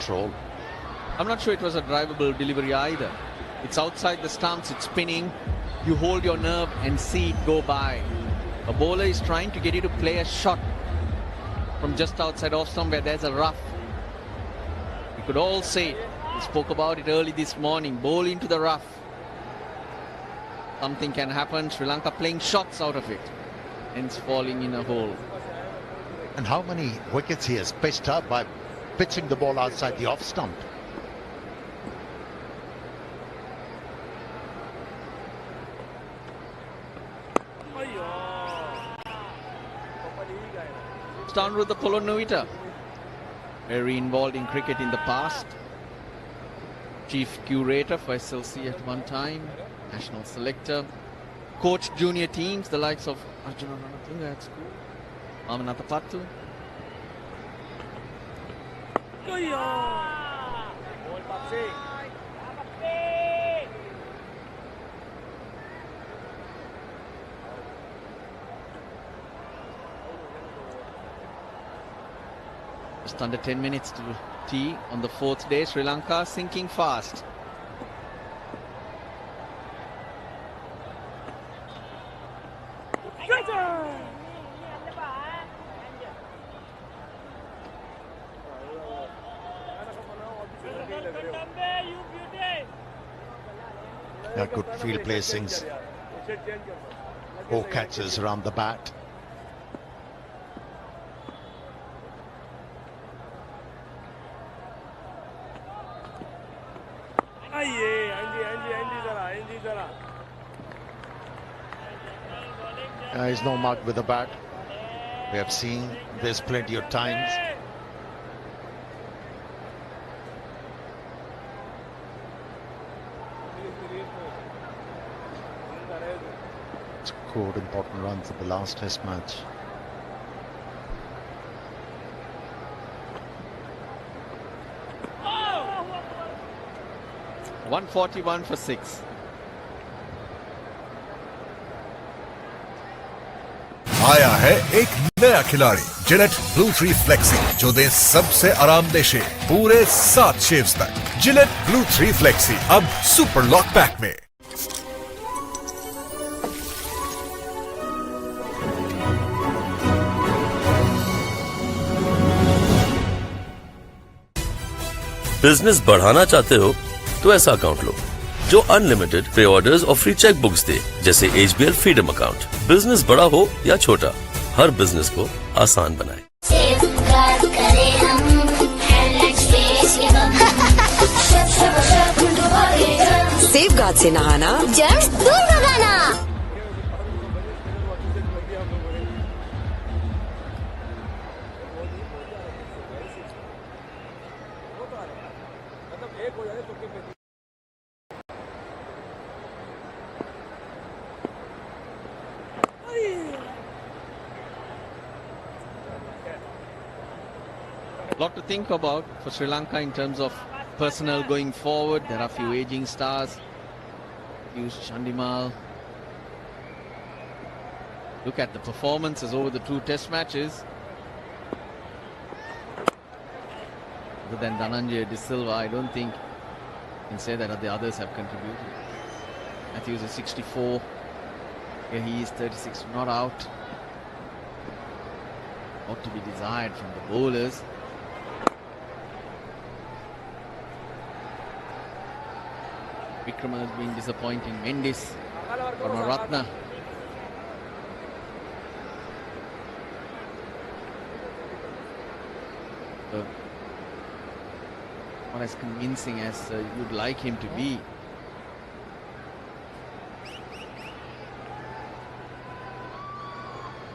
control. I'm not sure it was a drivable delivery either. It's outside the stumps, it's spinning. You hold your nerve and see it go by. A bowler is trying to get you to play a shot from just outside off stump where there's a rough. We could all say it. We spoke about it early this morning. Bowl into the rough. Something can happen. Sri Lanka playing shots out of it. Hence falling in a hole. And how many wickets he has pitched up by pitching the ball outside the off stump. Down with the Polo Novita. Very involved in cricket in the past. Chief curator for SLC at one time. National selector. Coached junior teams, the likes of Arjuna Ranatunga at school. Amanatha Pattu. Just under 10 minutes to tea on the fourth day. Sri Lanka sinking fast. Yeah, good field placings. 4 catches around the bat. He's no mark with the bat. We have seen this plenty of times. Scored important runs at the last test match. Oh! 141 for 6. आया है एक नया खिलाड़ी Gillette blue three flexi जो दे सबसे आरामदेह शेव पूरे 7 shaves तक। जिलेट ब्लू थ्री फ्लेक्सी अब सुपर लॉक पैक में। बिजनेस बढ़ाना चाहते हो तो ऐसा अकाउंट लो जो अनलिमिटेड पे ऑर्डर्स और फ्री चेक बुक्स दे, जैसे HBL फ्रीडम अकाउंट। बिजनेस बड़ा हो या छोटा, हर बिजनेस को आसान बनाए। सेफगार्ड से नहाना, जर्म्स दूर भगाना। Lot to think about for Sri Lanka in terms of personnel going forward. There are a few aging stars. Hughes, Chandimal. Look at the performances over the 2 test matches. Other than Dhananjay De Silva, I don't think you can say that the others have contributed. Matthews is 64. Here he is 36, not out. Lot to be desired from the bowlers. Vikram has been disappointing. Mendis, Parmaratna. Not as convincing as you'd like him to be.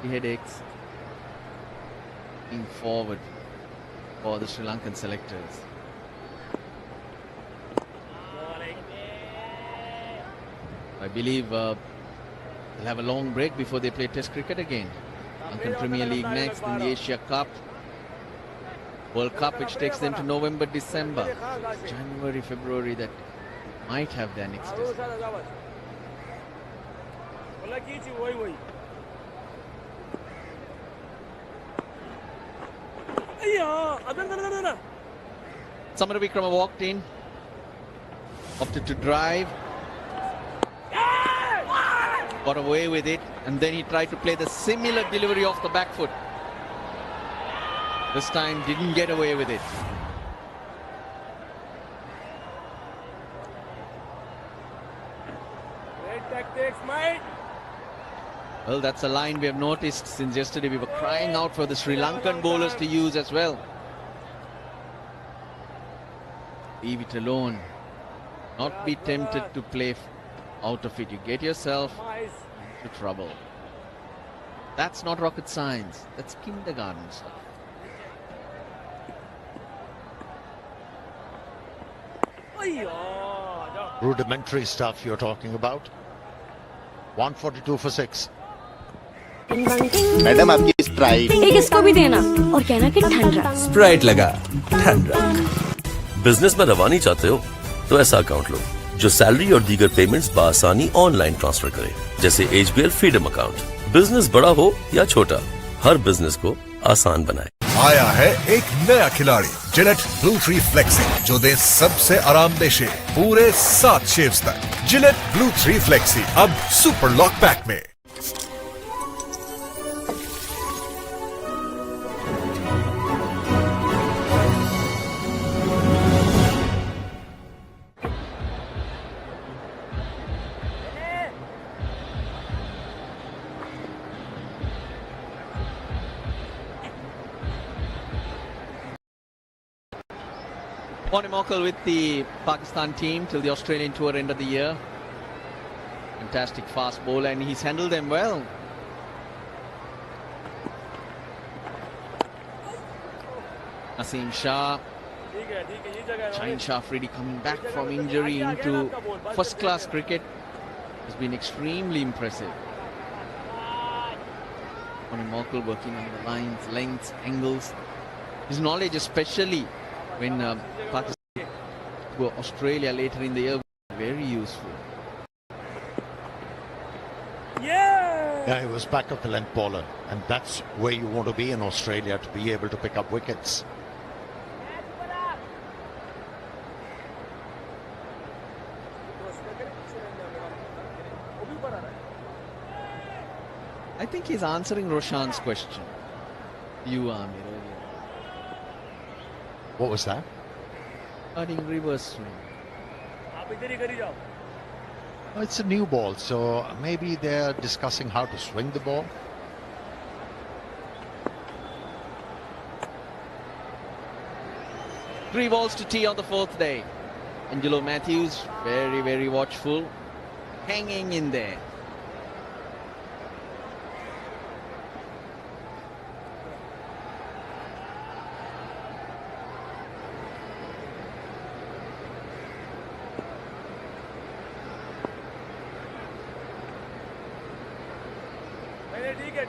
The headaches in forward for the Sri Lankan selectors. I believe they'll have a long break before they play Test cricket again. Lankan Premier League next, then the Asia Cup, World Cup, which takes them to November, December, January, February. That might have their next test. Samara Vikrama walked in, opted to drive, got away with it, and then he tried to play the similar delivery off the back foot. This time didn't get away with it. Great tactics, mate. Well, that's a line we have noticed since yesterday. We were crying out for the Sri Lankan bowlers to use as well. Leave it alone. Not be tempted to play out of it. You get yourself into trouble. That's not rocket science. That's kindergarten stuff. Rudimentary stuff you're talking about. 142 for 6. Madam आपकी Sprite एक इसको भी देना और कहना कि ठंडा Sprite लगा ठंडा। बिजनेस में रवानी चाहते हो तो ऐसा अकाउंट लो जो सैलरी और दीगर पेमेंट्स बासानी ऑनलाइन ट्रांसफर करे, जैसे HBL फ्रीडम अकाउंट। बिजनेस बड़ा हो या छोटा, हर बिजनेस को आसान बनाए। आया है एक नया खिलाड़ी जिलेट ब्लू 3 फ्लेक्सी, जो दे सबसे आरामदेह शेव पूरे 7 शेव्स तक। जिलेट ब्लू 3 फ्लेक्सी अब सुपर लॉक पैक में। Bonnie Mockle with the Pakistan team till the Australian tour end of the year. Fantastic fast bowler, and he's handled them well. Naseem Shah, Shaheen Shah Afridi coming back from injury into first-class cricket has been extremely impressive. Bonnie Mockle working on the lines, lengths, angles. His knowledge, especially when Pakistan to Australia later in the year, very useful. Yeah, he was back of the length bowler, and that's where you want to be in Australia, to be able to pick up wickets. I think he's answering Roshan's question. You are me earlier. What was that? Starting reverse swing. Oh, it's a new ball, so maybe they're discussing how to swing the ball. Three balls to tea on the fourth day. Angelo Matthews, very, very watchful, hanging in there.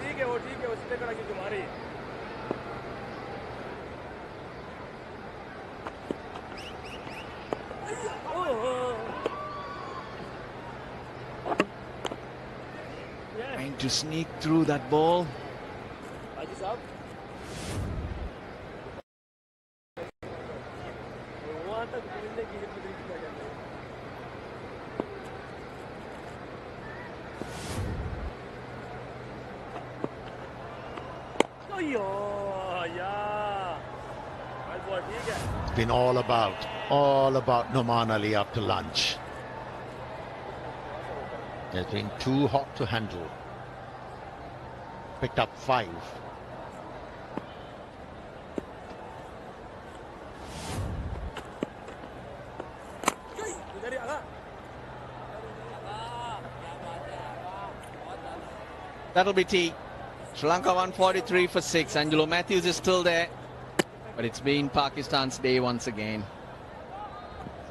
ठीक है वो ठीक है उससे कड़ा की तुम्हारी Trying to sneak through that ball. हाजी साहब वहां तक मिलने की हिम्मत नहीं कर रहे It's been all about Noman Ali after lunch. It's been too hot to handle. Picked up 5. That'll be tea. Sri Lanka 143 for 6. Angelo Matthews is still there. But it's been Pakistan's day once again.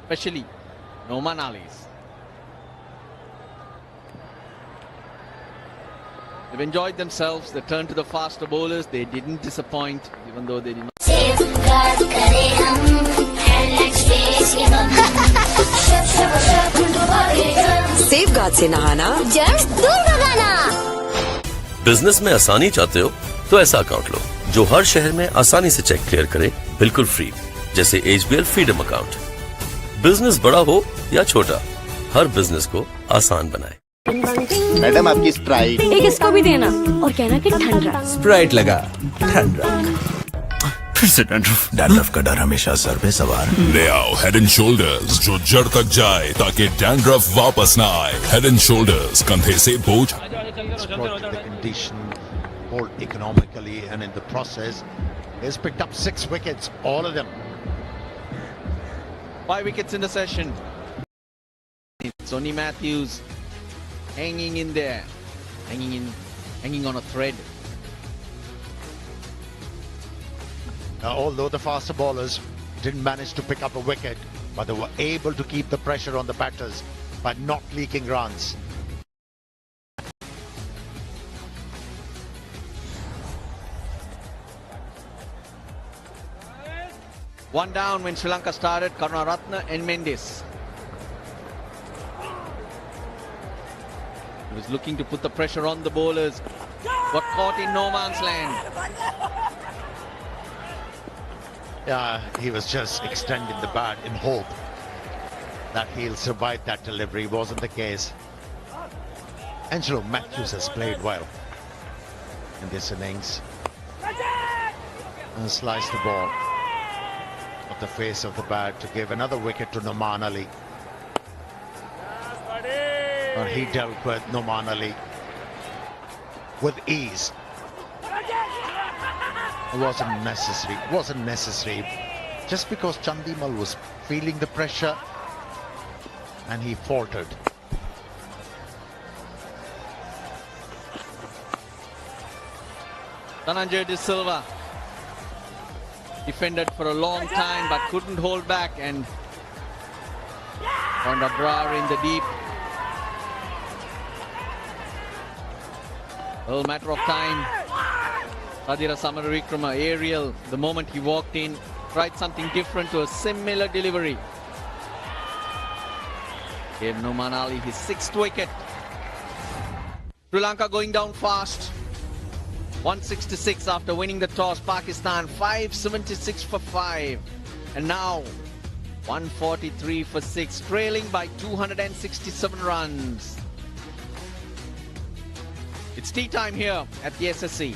Especially Noman Ali's. They've enjoyed themselves. They turned to the faster bowlers. They didn't disappoint, even though they did not. Safeguard से नहाना, germs दूर भगाना। Business में आसानी चाहते हो तो ऐसा account लो जो हर शहर में आसानी से चेक क्लियर करे, बिल्कुल फ्री। जैसे HBL फ्रीडम अकाउंट। बिजनेस बड़ा हो या छोटा, हर बिजनेस को आसान बनाए। मैडम आपकी स्प्राइट। एक इसको भी देना और कहना कि ठंडा। स्प्राइट लगा ठंडा। फिर से डैंड्रफ। डैंड्रफ का डर हमेशा सर पे सवार। ले आओ हेड एंड शोल्डर्स जो जड़ तक जाए ताकि डैंड्रफ वापस ना आए। हेड एंड शोल्डर्स, कंधे से बोझ। Exploited the condition, bowled economically, and in the process, has picked up 6 wickets, all of them. 5 wickets in the session. Sonny Matthews hanging in there, hanging on a thread. Now, although the faster bowlers didn't manage to pick up a wicket, but they were able to keep the pressure on the batters by not leaking runs. One down when Sri Lanka started, Karunaratne and Mendes. He was looking to put the pressure on the bowlers, got caught in no man's land. Yeah, he was just extending the bat in hope that he'll survive that delivery. Wasn't the case. Angelo Matthews has played well in this innings and sliced the ball off the face of the bat to give another wicket to Noman Ali. And he dealt with Noman Ali with ease. It wasn't necessary. Just because Chandimal was feeling the pressure and he faltered. Dhananjay De Silva defended for a long time but couldn't hold back and found Abrar in the deep. A matter of time. Adira Samaravikrama, aerial, the moment he walked in, tried something different to a similar delivery. Gave Noman Ali his 6th wicket. Sri Lanka going down fast. 166 after winning the toss. Pakistan 576 for 5. And now 143 for 6, trailing by 267 runs. It's tea time here at the SSC.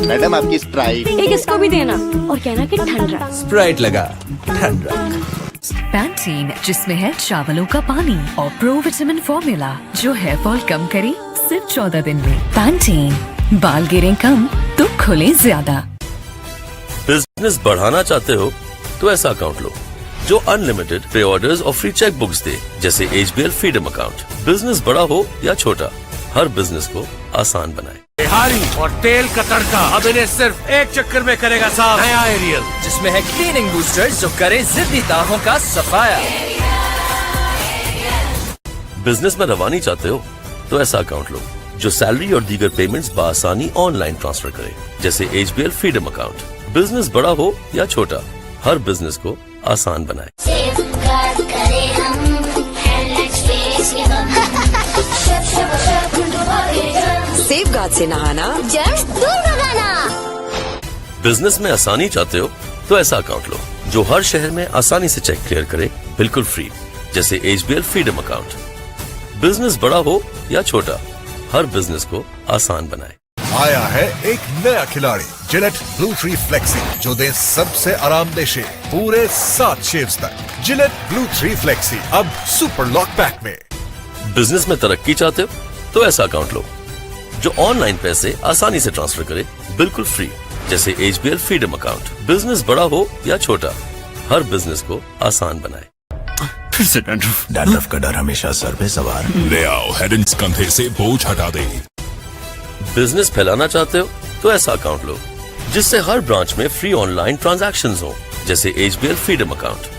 Madam आपकी Sprite. एक इसको भी देना और कहना कि ठंडा। Sprite लगा ठंडा। पैंटीन, जिसमें है चावलों का पानी और प्रो विटामिन फॉर्मूला जो हेयर फॉल कम करे सिर्फ 14 दिन में। पैंटीन, बाल गिरे कम तो खुले ज्यादा। बिजनेस बढ़ाना चाहते हो तो ऐसा अकाउंट लो जो अनलिमिटेड प्री ऑर्डर्स और फ्री चेक बुक्स दे, जैसे HBL फ्रीडम अकाउंट। बिजनेस बड़ा हो या छोटा, हर बिजनेस को आसान बनाए। बिहारी और तेल का तड़का अब इन्हें सिर्फ एक चक्कर में करेगा साफ। नया एरियल, जिसमें है क्लीनिंग बूस्टर जो करे जिद्दी दागों का सफाया। बिजनेस में रवानी चाहते हो तो ऐसा अकाउंट लो जो सैलरी और दीगर पेमेंट्स बआसानी ऑनलाइन ट्रांसफर करे, जैसे HBL फ्रीडम अकाउंट। बिजनेस बड़ा हो या छोटा, हर बिजनेस को आसान बनाए। सेफगार्ड से नहाना, जर्म्स दूर भगाना। बिजनेस में आसानी चाहते हो तो ऐसा अकाउंट लो जो हर शहर में आसानी से चेक क्लियर करे, बिल्कुल फ्री, जैसे HBL फ्रीडम अकाउंट। बिजनेस बड़ा हो या छोटा, हर बिजनेस को आसान बनाए। आया है एक नया खिलाड़ी, जिलेट ब्लू थ्री फ्लेक्सी, जो दे सबसे आरामदेह शेव पूरे 7 शेव्स तक। जिलेट ब्लू थ्री फ्लेक्सी अब सुपर लॉक पैक में। बिजनेस में तरक्की चाहते हो तो ऐसा अकाउंट लो जो ऑनलाइन पैसे आसानी से ट्रांसफर करे, बिल्कुल फ्री, जैसे HBL फ्रीडम अकाउंट। बिजनेस बड़ा हो या छोटा, हर बिजनेस को आसान बनाए। फिर से डैंड्रफ। डैंड्रफ का डर हमेशा सर पे सवार। ले आओ हेड एंड कंधे से बोझ हटा दे। बिजनेस फैलाना चाहते हो तो ऐसा अकाउंट लो जिससे हर ब्रांच में फ्री ऑनलाइन ट्रांजैक्शंस हो, जैसे HBL फ्रीडम अकाउंट।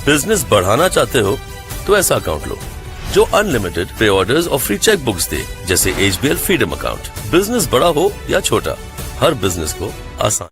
बिजनेस बढ़ाना चाहते हो तो ऐसा अकाउंट लो जो अनलिमिटेड प्री ऑर्डर्स और फ्री चेक बुक्स दे, जैसे HBL फ्रीडम अकाउंट। बिजनेस बड़ा हो या छोटा, हर बिजनेस को आसान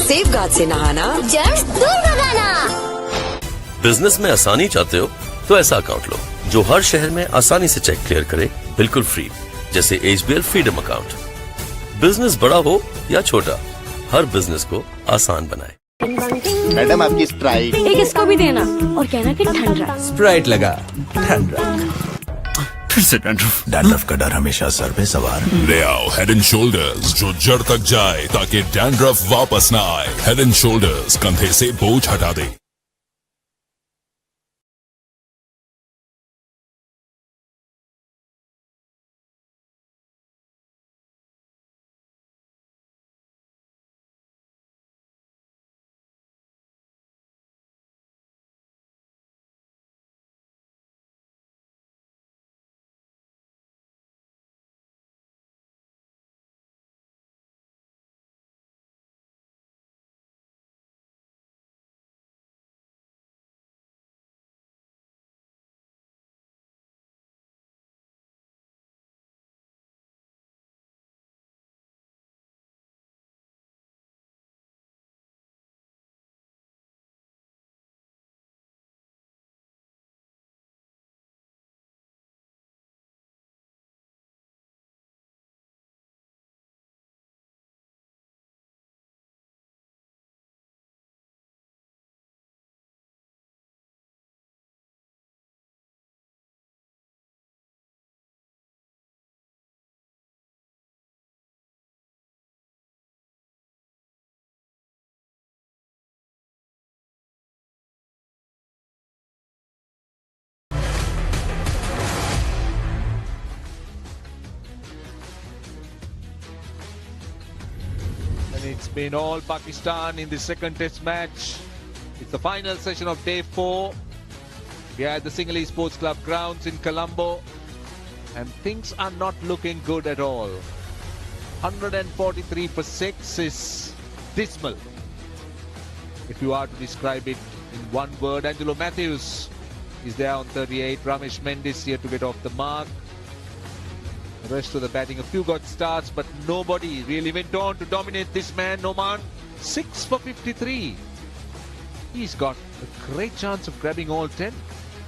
सेफगार्ड से नहाना, जर्म्स दूर भगाना। बिजनेस में आसानी चाहते हो तो ऐसा अकाउंट लो जो हर शहर में आसानी से चेक क्लियर करे, बिल्कुल फ्री, जैसे HBL फ्रीडम अकाउंट। बिजनेस बड़ा हो या छोटा, हर बिजनेस को आसान बनाए। मैडम आपकी स्ट्राइट। एक इसको भी देना और कहना कि ठंडा। स्प्राइट लगा, ठंडा। फिर से डैंड्रफ का डर हमेशा सर पे सवार। ले आओ हेड एंड शोल्डर्स जो जड़ तक जाए ताकि डैंड्रफ वापस ना आए। हेड एंड शोल्डर्स कंधे से बोझ हटा दे। It's been all Pakistan in the second test match. It's the final session of day 4. We are at the Sinhalese Sports Club grounds in Colombo, and things are not looking good at all. 143 for 6 is dismal, if you are to describe it in one word. Angelo Matthews is there on 38. Ramesh Mendis here to get off the mark. The rest of the batting, a few got starts, but nobody really went on to dominate this man, Noman. 6 for 53. He's got a great chance of grabbing all 10.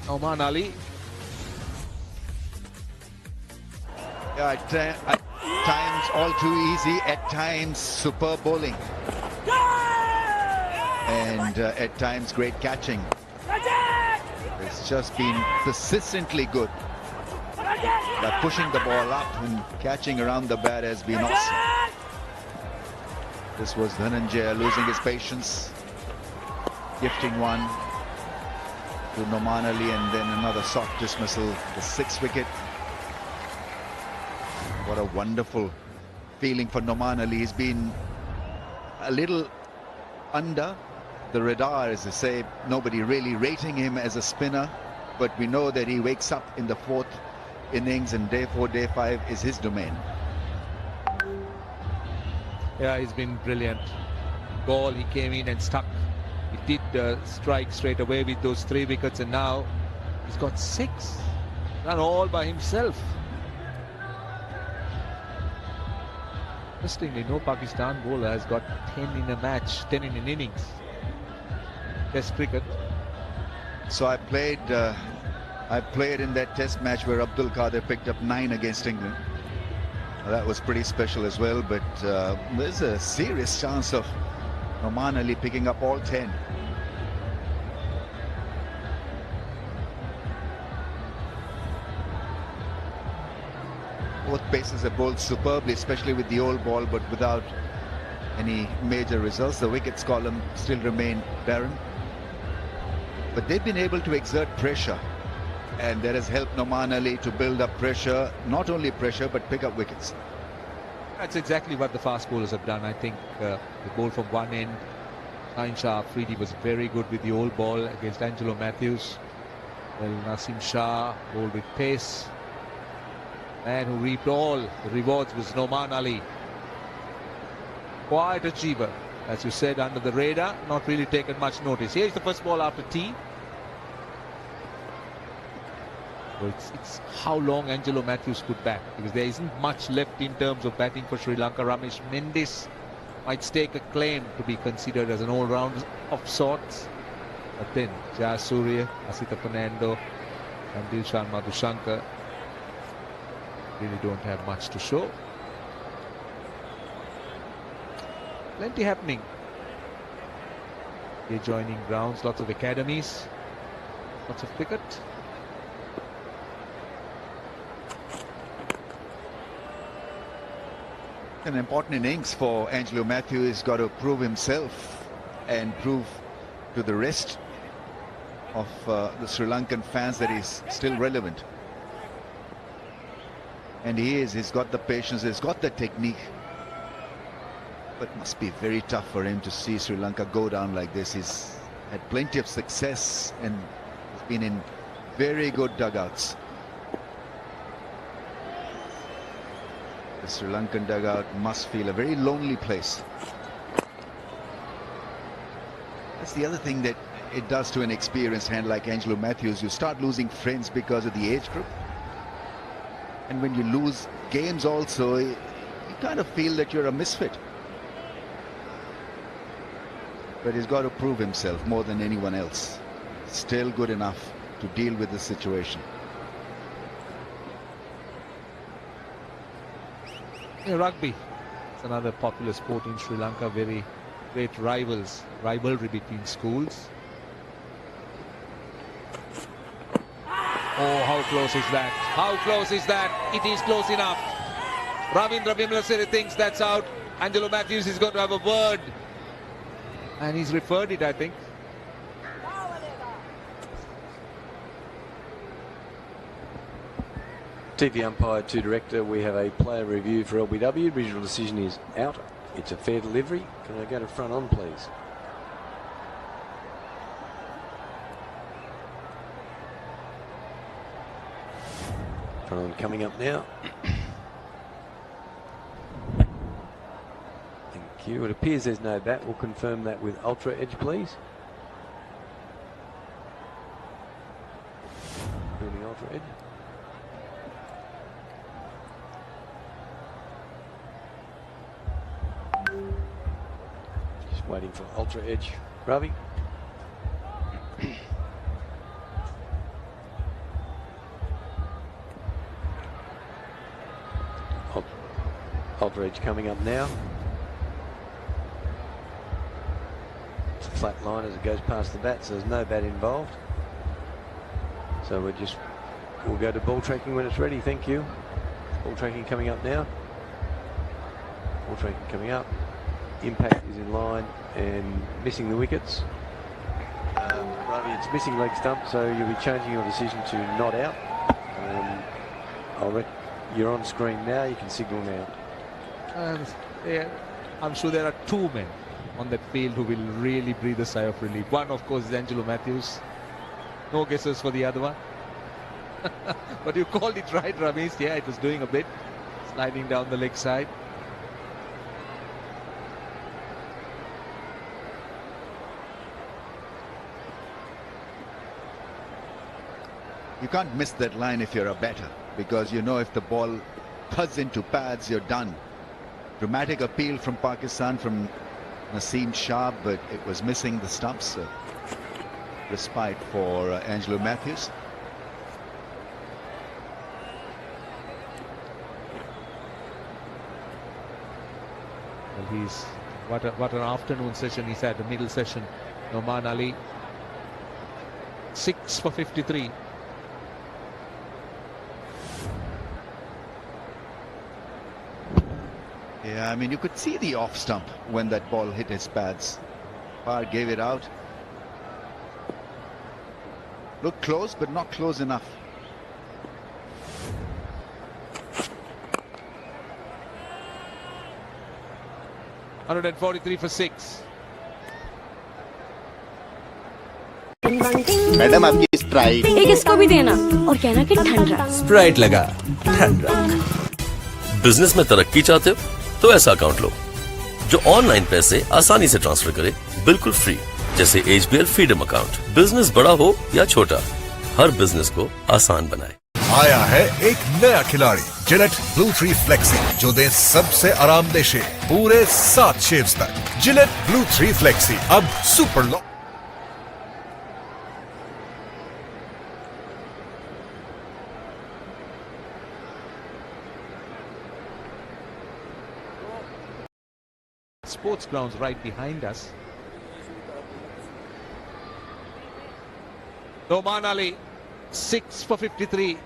Noman Ali. Yeah, at times all too easy, at times superb bowling. And at times great catching. It's just been persistently good. But pushing the ball up and catching around the bat has been awesome. This was Dhananjaya losing his patience, gifting one to Noman Ali, and then another soft dismissal, the 6th wicket. What a wonderful feeling for Noman Ali. He's been a little under the radar, as they say. Nobody really rating him as a spinner, but we know that he wakes up in the 4th innings, and day 4, day 5 is his domain. Yeah, he's been brilliant. Ball, he came in and stuck. He did strike straight away with those 3 wickets, and now he's got 6. Done all by himself. Interestingly, no Pakistan bowler has got 10 in a match, 10 in an innings. Test cricket. So I played in that test match where Abdul Qadir picked up 9 against England. That was pretty special as well, but there's a serious chance of Noman Ali picking up all 10. Both paces have bowled superbly, especially with the old ball, but without any major results. The wickets column still remain barren. But they've been able to exert pressure, and that has helped Noman Ali to build up pressure, not only pressure, but pick up wickets. That's exactly what the fast bowlers have done. I think the ball from one end, Shah Afridi was very good with the old ball against Angelo Matthews. Well, Nasim Shah bowled with pace. Man who reaped all the rewards was Noman Ali. Quiet achiever, as you said, under the radar, not really taken much notice. Here's the first ball after tea. So it's how long Angelo Matthews could bat, because there isn't much left in terms of batting for Sri Lanka. Ramesh Mendis might stake a claim to be considered as an all-round of sorts. But then Jayasuriya, Asita Fernando and Dilshan Madhushankar really don't have much to show. Plenty happening. The adjoining grounds, lots of academies, lots of cricket. An important innings for Angelo Matthews. He's got to prove himself and prove to the rest of the Sri Lankan fans that he's still relevant. And he is. He's got the patience, he's got the technique. But it must be very tough for him to see Sri Lanka go down like this. He's had plenty of success and has been in very good dugouts. The Sri Lankan dugout must feel a very lonely place. That's the other thing that it does to an experienced hand like Angelo Matthews. You start losing friends because of the age group. And when you lose games also, you kind of feel that you're a misfit. But he's got to prove himself more than anyone else. Still good enough to deal with the situation. Rugby, it's another popular sport in Sri Lanka. Very great rivalry between schools. Oh, how close is that? How close is that? It is close enough. Ravindra Vimlasiri thinks that's out. Angelo Matthews is going to have a word. And he's referred it, I think. TV umpire to director, we have a player review for LBW. Original decision is out. It's a fair delivery. Can I go to front on, please? Front on coming up now. Thank you. It appears there's no bat. We'll confirm that with Ultra Edge, please. Building Ultra Edge. Just waiting for Ultra Edge. Ravi. Ultra Edge coming up now. It's a flat line as it goes past the bat, so there's no bat involved. So we'll go to ball tracking when it's ready. Thank you. Ball tracking coming up now. Ball tracking coming up. Impact is in line and missing the wickets. Ravi, it's missing leg stump, so you'll be changing your decision to not out. You're on screen now. You can signal now. Yeah, I'm sure there are two men on that field who will really breathe a sigh of relief. One, of course, is Angelo Matthews. No guesses for the other one. But you called it right, Ramesh. Yeah, it was doing a bit. Sliding down the leg side. You can't miss that line if you're a batter, because you know if the ball thuds into pads, you're done. Dramatic appeal from Pakistan, from Naseem Shah, but it was missing the stumps. So respite for Angelo Matthews. Well, what an afternoon session he's had, the middle session. Noman Ali, 6 for 53. Yeah, I mean, you could see the off stump when that ball hit his pads. Parr gave it out. Looked close, but not close enough. $143 for 6. Madam आपकी Sprite एक इसको भी देना और कहना कि ठंडा Sprite लगा ठंडा। बिजनेस में तरक्की चाहते हो तो ऐसा अकाउंट लो जो ऑनलाइन पैसे आसानी से ट्रांसफर करे, बिल्कुल फ्री, जैसे HBL फ्रीडम अकाउंट। बिजनेस बड़ा हो या छोटा, हर बिजनेस को आसान बनाए। आया है एक नया खिलाड़ी जिलेट ब्लू 3 फ्लेक्सी, जो दे सबसे आरामदेह शेव पूरे 7 शेव्स तक। जिलेट ब्लू 3 फ्लेक्सी अब super lock. Sports grounds right behind us. Noman Ali, 6 for 53.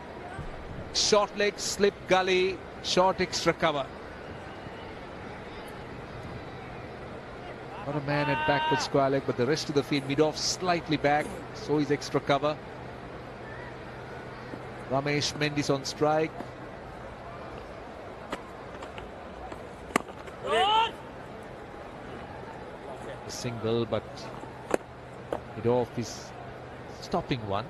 Short leg, slip gully, short extra cover. Not a man at backward square leg, but the rest of the field mid-off slightly back, so is extra cover. Ramesh Mendis on strike. Single, but mid-off is stopping one.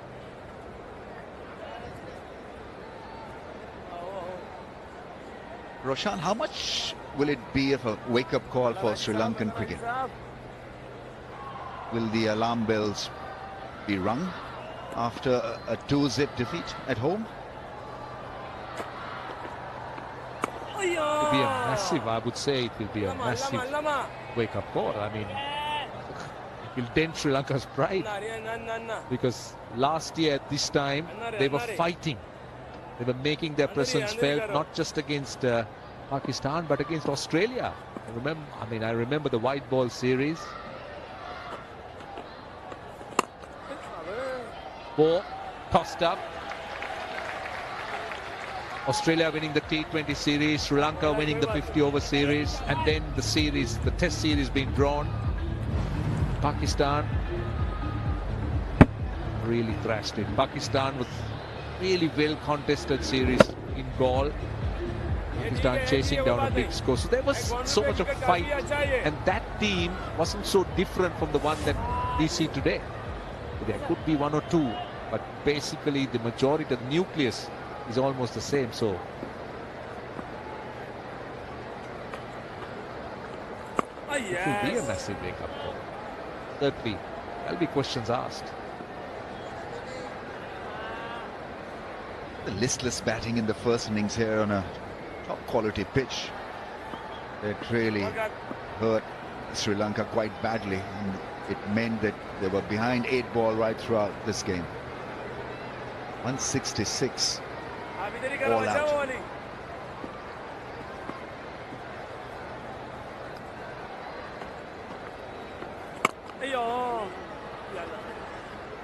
Roshan, how much will it be of a wake-up call for Sri Lankan cricket? Will the alarm bells be rung after a 2-zip defeat at home? It will be a massive, I would say it will be a massive wake-up call. I mean, it will dent Sri Lanka's pride, because last year at this time they were fighting. They were making their presence felt, not just against Pakistan but against Australia. I remember the white ball series. 4 tossed up. Australia winning the T20 series, Sri Lanka winning the 50-over series, and then the test series being drawn. Pakistan really thrashed it. Pakistan with really well contested series in Gaul. Pakistan chasing down a big score. So there was so much of fight, and that team wasn't so different from the one that we see today. There could be 1 or 2, but basically the majority, the nucleus is almost the same. So it will be a massive wake-up call. Certainly, there'll be questions asked. The listless batting in the first innings here on a top-quality pitch. It really hurt Sri Lanka quite badly, and it meant that they were behind 8 ball right throughout this game. 166 all out.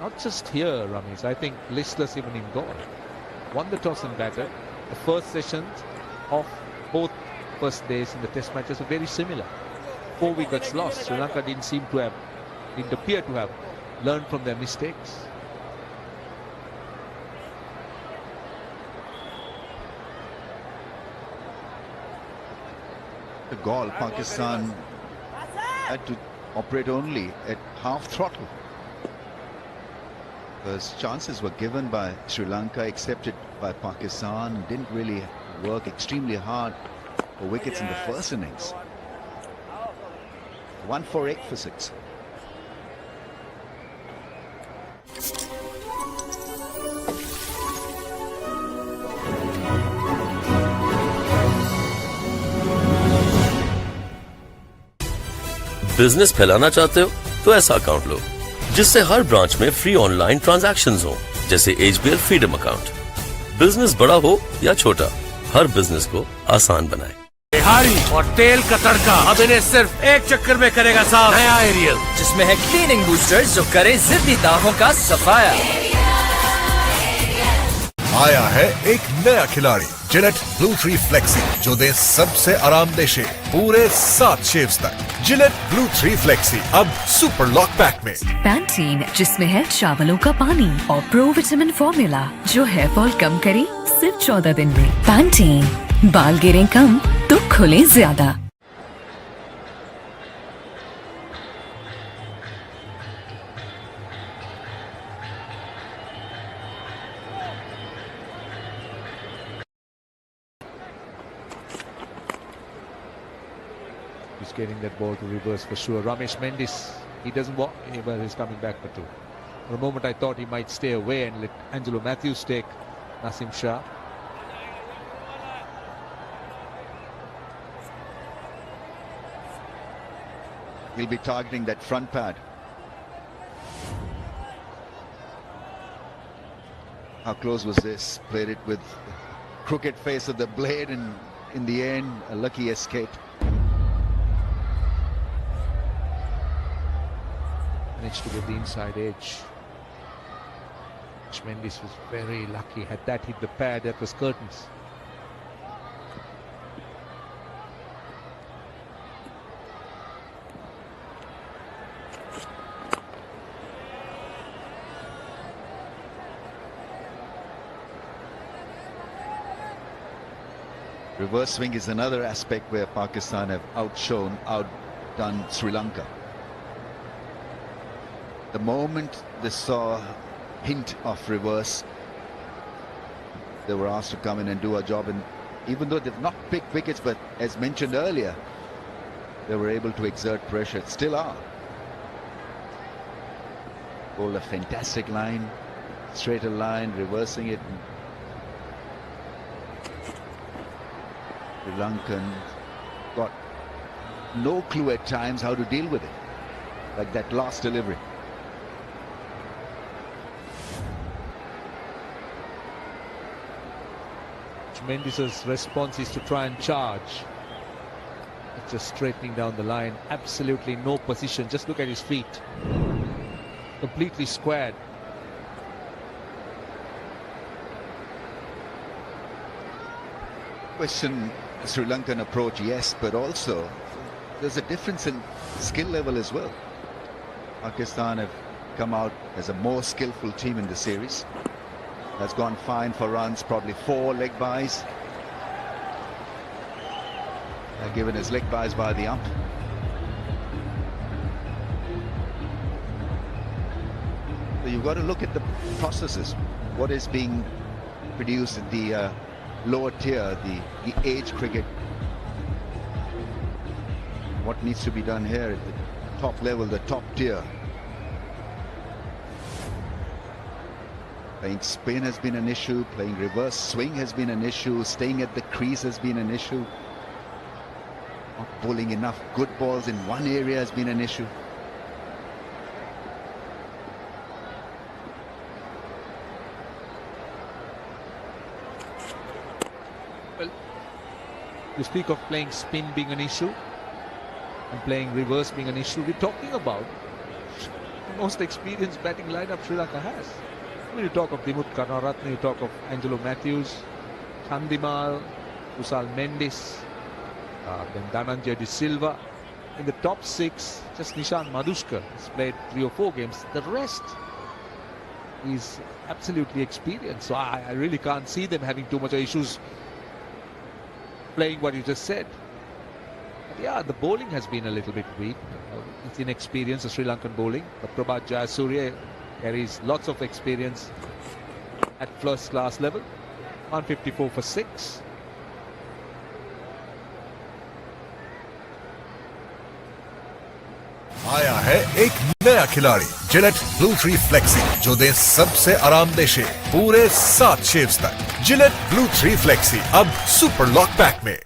Not just here, Ramesh. I think listless even in Gaul. Won the toss and batted. The first sessions of both first days in the test matches were very similar. 4 wickets lost. Sri Lanka didn't appear to have learned from their mistakes. The Gaul, Pakistan had to operate only at half throttle, because chances were given by Sri Lanka, accepted by Pakistan, didn't really work extremely hard for wickets in the first innings. 1 for 8 for 6. Business फैलाना चाहते हो तो ऐसा account लो जिससे हर branch में free online transactions हो, जैसे HBL freedom account. Business बड़ा हो या छोटा, हर बिजनेस को आसान बनाए। बिहारी और तेल का तड़का अब इन्हें सिर्फ एक चक्कर में करेगा साहब। नया एरियल जिसमें है क्लीनिंग बूस्टर जो करे जिद्दी दागों का सफाया। आया है एक नया खिलाड़ी जिलेट ब्लू 3 फ्लेक्सी, जो दे सबसे आरामदेह शेव पूरे 7 शेव्स तक। जिलेट ब्लू 3 फ्लेक्सी अब सुपर लॉक पैक में। पैंटीन, जिसमें है चावलों का पानी और प्रो विटामिन फॉर्मूला, जो हेयर फॉल कम करे सिर्फ 14 दिन में। पैंटीन, बाल गिरे कम तो खुले ज्यादा। He's getting that ball to reverse for sure. Ramesh Mendis, he doesn't walk. Well, he's coming back for 2. For a moment I thought he might stay away and let Angelo Matthews take Nasim Shah. He'll be targeting that front pad. How close was this? Played it with the crooked face of the blade, and in the end, a lucky escape. Managed to get the inside edge. Mendes was very lucky. Had that hit the pad, that was curtains. Reverse swing is another aspect where Pakistan have outdone Sri Lanka. The moment they saw a hint of reverse, they were asked to come in and do a job. And even though they've not picked wickets, but as mentioned earlier, they were able to exert pressure. Still are. Bowled a fantastic line, straighter line, reversing it. Sri Lankan got no clue at times how to deal with it, like that last delivery. Mendes' response is to try and charge. It's just straightening down the line. Absolutely no position. Just look at his feet. Completely squared. Question Sri Lankan approach, yes, but also there's a difference in skill level as well. Pakistan have come out as a more skillful team in the series. Has gone fine for runs, probably 4 leg byes. Given as leg byes by the ump. So you've got to look at the processes. What is being produced at the lower tier, the age cricket. What needs to be done here at the top level, the top tier. Playing spin has been an issue, playing reverse swing has been an issue, staying at the crease has been an issue. Not bowling enough good balls in one area has been an issue. Well, you speak of playing spin being an issue and playing reverse being an issue. We're talking about the most experienced batting lineup Sri Lanka has. When you talk of Dimuth Karunaratne, you talk of Angelo Matthews, Chandimal, Kusal Mendes, then Dhananjay De Silva. In the top 6, just Nishan Madushkar has played 3 or 4 games. The rest is absolutely experienced. So I really can't see them having too much issues playing what you just said. But yeah, the bowling has been a little bit weak. It's inexperienced, the Sri Lankan bowling. But Prabhat Jayasuriya carries lots of experience at first class level. 154 for 6. आया है एक नया खिलाड़ी Gillette blue three flexi जो दे सबसे आरामदेह शेव पूरे 7 shaves तक। जिलेट ब्लू थ्री फ्लेक्सी अब सुपर लॉक पैक में।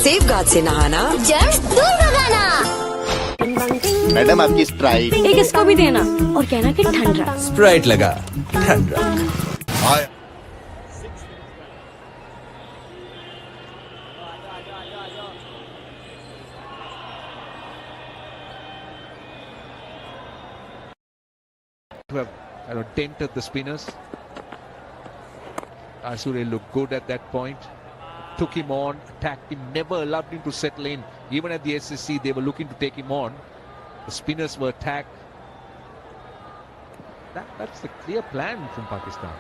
सेफगार्ड से नहाना, जर्म्स दूर भगाना। मैडम आपकी स्प्राइट एक इसको भी देना और कहना कि ठंड रख। स्प्राइट लगा ठंड रख। To have dented the spinners. Asure looked good at that point. Took him on, attacked him, never allowed him to settle in. Even at the SSC, they were looking to take him on. The spinners were attacked. That's the clear plan from Pakistan.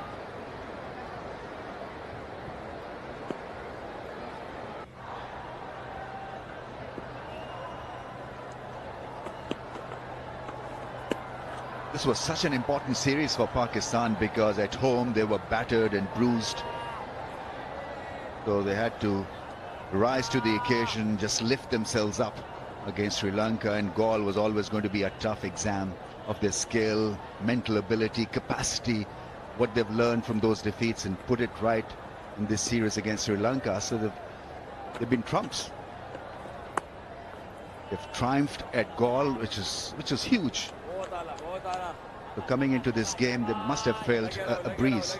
This was such an important series for Pakistan because at home they were battered and bruised. So they had to rise to the occasion, just lift themselves up against Sri Lanka, and Gaul was always going to be a tough exam of their skill, mental ability, capacity, what they've learned from those defeats, and put it right in this series against Sri Lanka. So they've been trumps. They've triumphed at Gaul, which is huge. So coming into this game, they must have felt a breeze.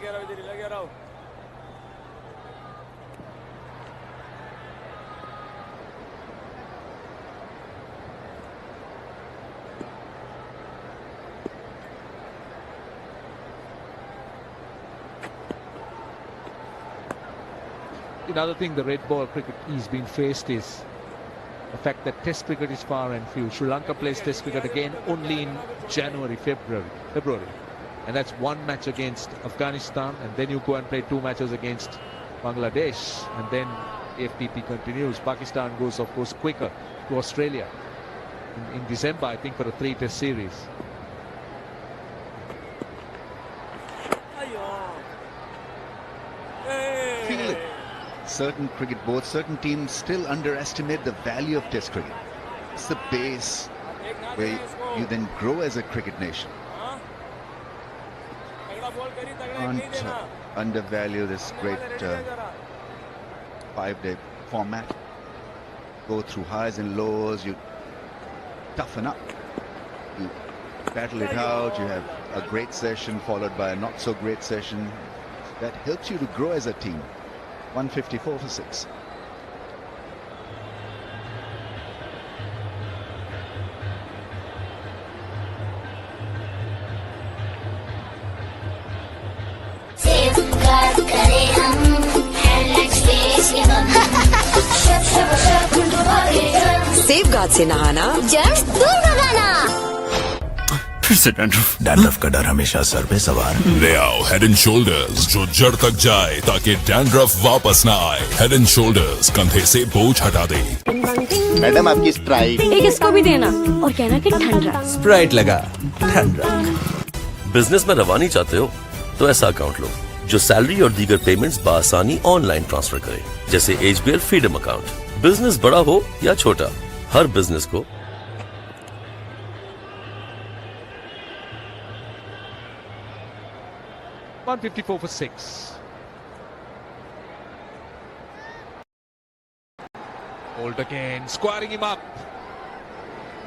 Another thing the red ball cricket is being faced is the fact that Test cricket is far and few. Sri Lanka plays Test cricket again only in January, February. And that's one match against Afghanistan, and then you go and play 2 matches against Bangladesh, and then FTP continues. Pakistan goes, of course, quicker to Australia in December, I think, for a 3-test series. Feel it. Certain cricket boards, certain teams still underestimate the value of Test cricket. It's the base where you then grow as a cricket nation. Can't undervalue this great 5-day format. Go through highs and lows, you toughen up, you battle it out, you have a great session followed by a not so great session. That helps you to grow as a team. 154 for 6. Safeguard से नहाना, germs दूर भगाना। फिर से dandruff का डर हमेशा sir पे सवार। ले आओ हेड एंड शोल्डर्स जो जड़ तक जाए ताकि डैंड्रफ वापस ना आए। हेड एंड शोल्डर्स कंधे से बोझ हटा दे। मैडम आपकी स्प्राइट एक इसको भी देना और कहना कि ठंडा। स्प्राइट लगा ठंडा। बिजनेस में रवानी चाहते हो तो ऐसा अकाउंट लो जो सैलरी और दीगर पेमेंट्स बआसानी ऑनलाइन ट्रांसफर करे, जैसे HBL फ्रीडम अकाउंट। बिजनेस बड़ा हो या छोटा, हर बिजनेस को 154 for 6. Hold again, squaring him up.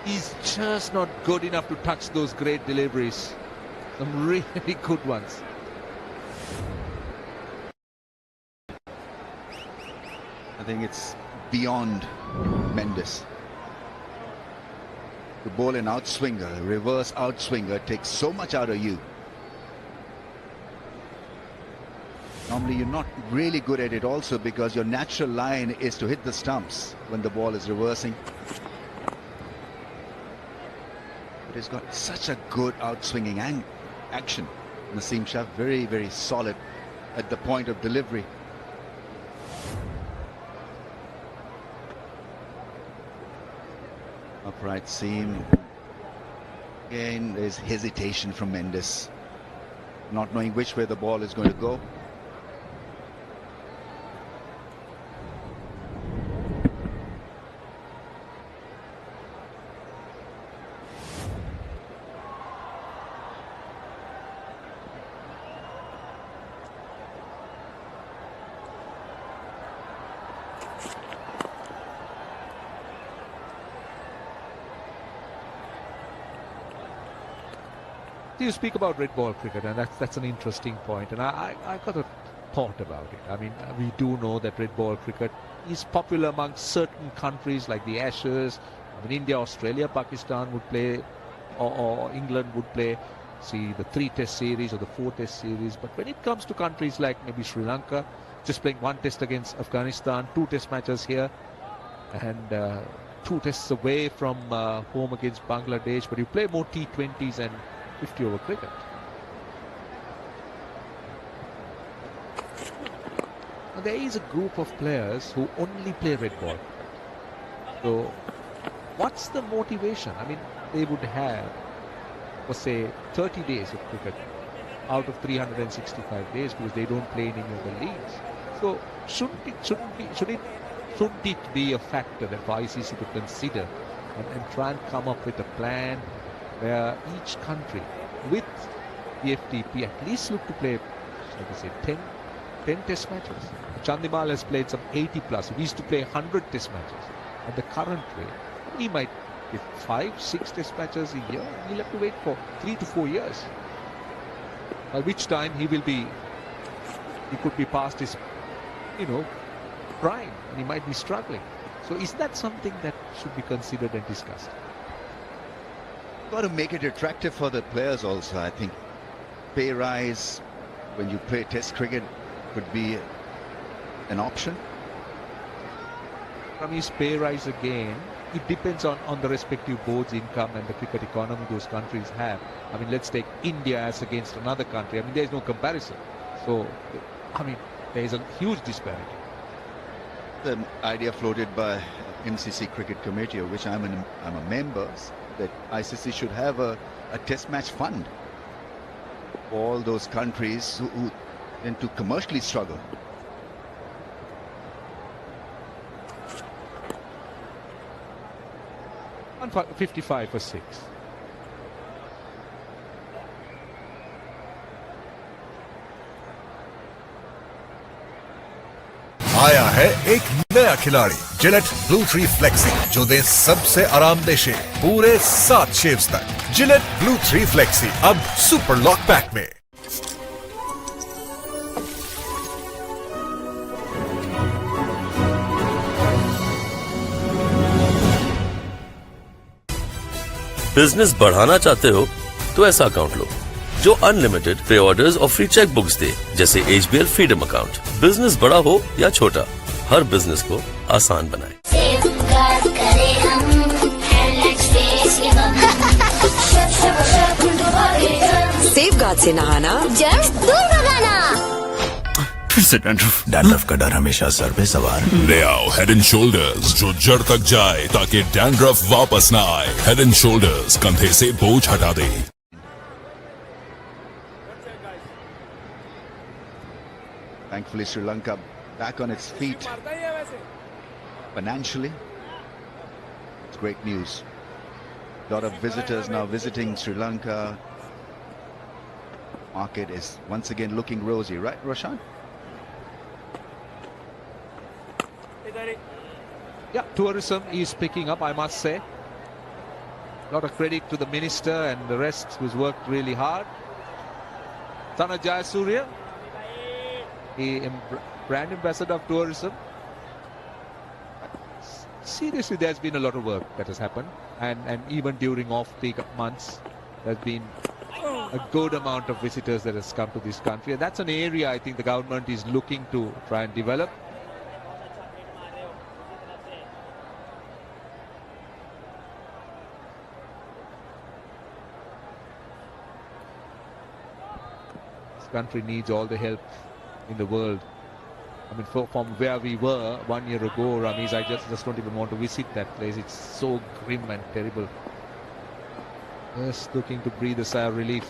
He's just not good enough to touch those great deliveries. Some really good ones. I think it's beyond Mendes. To bowl an outswinger, a reverse outswinger, takes so much out of you. Normally you're not really good at it also because your natural line is to hit the stumps when the ball is reversing. But he's got such a good outswinging action. Naseem Shah very, very solid at the point of delivery. Upright seam. Again, there's hesitation from Mendes, not knowing which way the ball is going to go. You speak about red ball cricket, and that's an interesting point, and I got a thought about it. I mean, we do know that red ball cricket is popular among certain countries like the Ashes. I mean, India, Australia, Pakistan would play, or England would play, see, the 3-test series or the 4-test series. But when it comes to countries like maybe Sri Lanka, just playing 1 test against Afghanistan, 2 test matches here, and 2 tests away from home against Bangladesh, but you play more T20s and 50 over cricket. Now, there is a group of players who only play red ball. So what's the motivation? I mean, they would have for say 30 days of cricket out of 365 days because they don't play in any of the leagues. So shouldn't it be a factor that for ICC to consider and try and come up with a plan where each country with the FTP at least look to play, let me say, 10 test matches. Chandimal has played some 80 plus. We used to play 100 test matches. At the current rate, he might get 5-6 test matches a year. He'll have to wait for 3 to 4 years. By which time he could be past his, prime, and he might be struggling. So is that something that should be considered and discussed? Got to make it attractive for the players also. I think pay rise when you play test cricket could be an option. From his pay rise again, it depends on the respective board's income and the cricket economy those countries have. I mean, let's take India as against another country. I mean, there's no comparison. So, I mean, there's a huge disparity. The idea floated by MCC Cricket Committee, of which I'm a member, that ICC should have a test match fund for all those countries who tend to commercially struggle. On 55 for 6. आया है एक नया खिलाड़ी Gillette blue 3 flexi जो दे सबसे आरामदेह शेव पूरे 7 shaves तक। जिलेट ब्लू 3 फ्लेक्सी अब सुपर लॉक पैक में। बिजनेस बढ़ाना चाहते हो तो ऐसा अकाउंट लो जो अनलिमिटेड प्री ऑर्डर्स और फ्री चेक बुक्स दे, जैसे HBL फ्रीडम अकाउंट। बिजनेस बड़ा हो या छोटा, हर बिजनेस को आसान बनाए। सेफगार्ड से नहाना, जर्म्स दूर भगाना। फिर से डैंड्रफ का डर हमेशा सर पे सवार। ले आओ हेड एंड शोल्डर्स जो जड़ तक जाए ताकि डैंड्रफ वापस ना आए। हेड एंड शोल्डर्स कंधे से बोझ हटा दे। Thankfully, Sri Lanka back on its feet financially. It's great news. A lot of visitors now visiting Sri Lanka. Market is once again looking rosy, right, Roshan? Yeah, tourism is picking up, I must say. A lot of credit to the minister and the rest who's worked really hard. Sana Jayasuriya, brand ambassador of tourism. Seriously, there's been a lot of work that has happened, and even during off-peak months, there's been a good amount of visitors that has come to this country, and that's an area I think the government is looking to try and develop. This country needs all the help in the world. I mean, from where we were 1 year ago, Ramesh, I just don't even want to visit that place. It's so grim and terrible. Just looking to breathe a sigh of relief.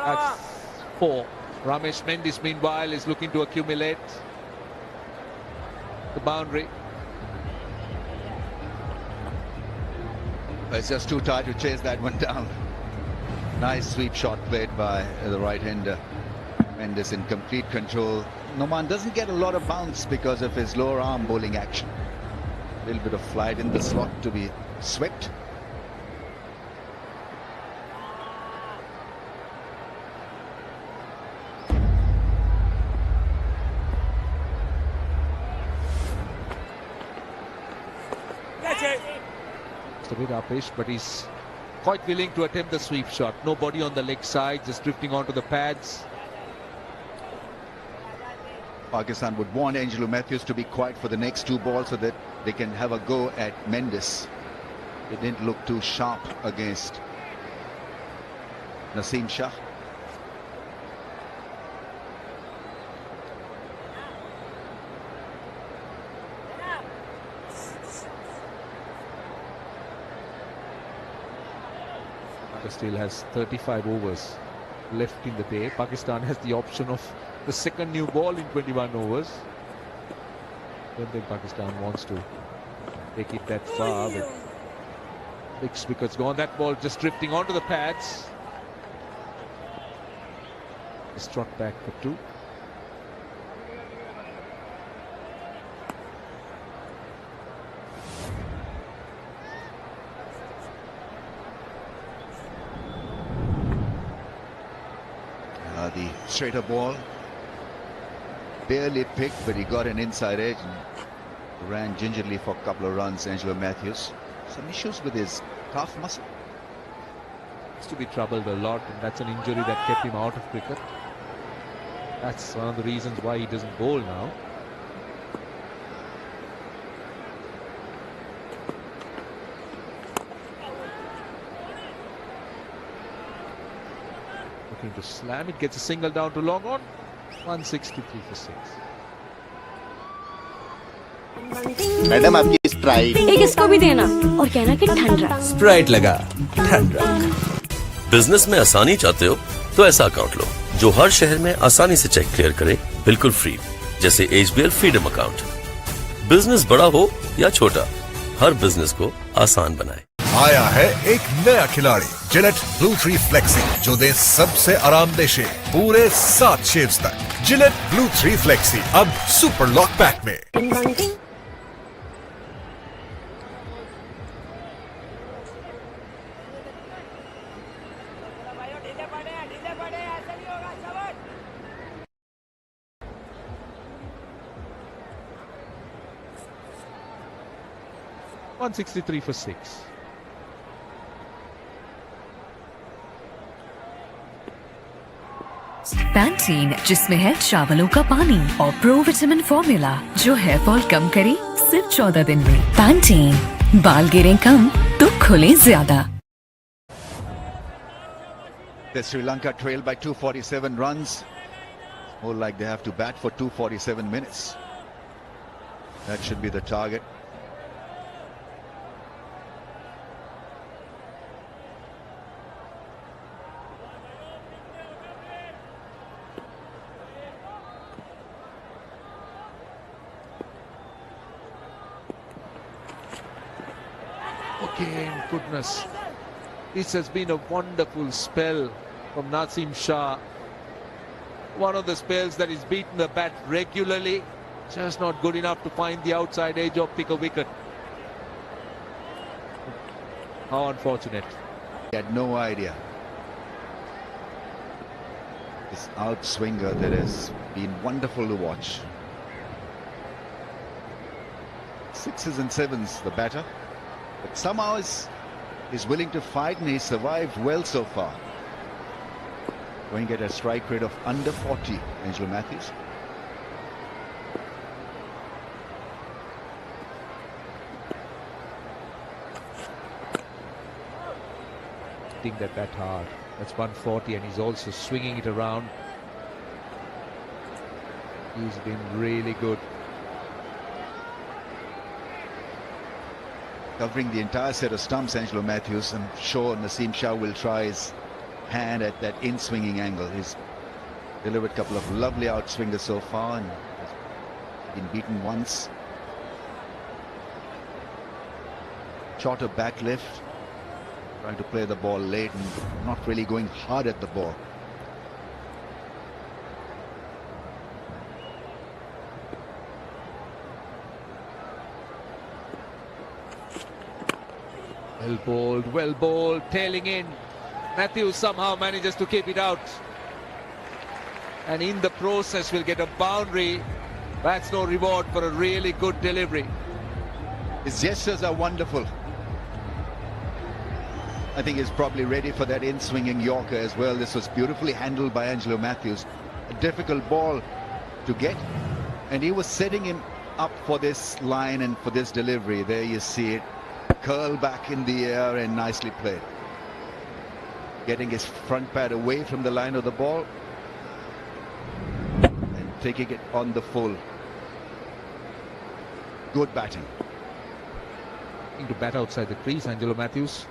That's 4. Ramesh Mendis, meanwhile, is looking to accumulate the boundary. It's just too tight to chase that one down. Nice sweep shot played by the right-hander. Mendes in complete control. Noman doesn't get a lot of bounce because of his lower arm bowling action. A little bit of flight in the slot to be swept. It's a bit uppish, but he's quite willing to attempt the sweep shot. No body on the leg side, just drifting onto the pads. Pakistan would want Angelo Matthews to be quiet for the next 2 balls so that they can have a go at Mendes. It didn't look too sharp against Naseem Shah. Lanka still has 35 overs left in the day. Pakistan has the option of the second new ball in 21 overs. Don't think Pakistan wants to take it that far, but 6 wickets gone. That ball just drifting onto the pads. Just trot back for 2. The straighter ball, barely picked, but he got an inside edge and ran gingerly for a couple of runs. Angelo Matthews, some issues with his calf muscle. Used to be troubled a lot, and that's an injury that kept him out of cricket. That's one of the reasons why he doesn't bowl now. Looking to slam it, gets a single down to long on. 163 for 6. Madam आपकी strike एक इसको भी देना और कहना कि ठंडा Sprite लगा ठंडा। बिजनेस में आसानी चाहते हो तो ऐसा अकाउंट लो जो हर शहर में आसानी से चेक क्लियर करे, बिल्कुल फ्री, जैसे HBL फ्रीडम अकाउंट। बिजनेस बड़ा हो या छोटा, हर बिजनेस को आसान बनाए। आया है एक नया खिलाड़ी, जिलेट ब्लू 3 फ्लेक्सी, जो दे सबसे आरामदेह शेव पूरे 7 शेव्स तक। जिलेट ब्लू 3 फ्लेक्सी अब सुपर लॉक पैक में। $163 for 6. पैंटीन, जिसमें है चावलों का पानी और प्रो विटामिन फॉर्मूला, जो हेयर फॉल कम करे सिर्फ 14 दिन में। पैंटीन, बाल गिरे कम तो खुले ज्यादा। The Sri Lanka trail by 247 runs. More like they have to bat for 247 minutes. That should be the target. Again, goodness. This has been a wonderful spell from Naseem Shah. One of the spells that he's beaten the bat regularly. Just not good enough to find the outside edge or pick a wicket. How unfortunate. He had no idea. This outswinger that has been wonderful to watch. 6s and 7s, the batter. But somehow is willing to fight, and he's survived well so far. Going at a strike rate of under 40, Angelo Matthews. Hitting that bat hard. That's 140, and he's also swinging it around. He's been really good. Covering the entire set of stumps, Angelo Matthews. I'm sure Naseem Shah will try his hand at that in-swinging angle. He's delivered a couple of lovely outswingers so far and has been beaten once. Shorter back lift, trying to play the ball late and not really going hard at the ball. Well bowled, tailing in. Matthews somehow manages to keep it out. And in the process will get a boundary. That's no reward for a really good delivery. His gestures are wonderful. I think he's probably ready for that in-swinging Yorker as well. This was beautifully handled by Angelo Matthews. A difficult ball to get. And he was setting him up for this line and for this delivery. There you see it. Curl back in the air and nicely played. Getting his front pad away from the line of the ball and taking it on the full. Good batting. To bat outside the crease, Angelo Matthews.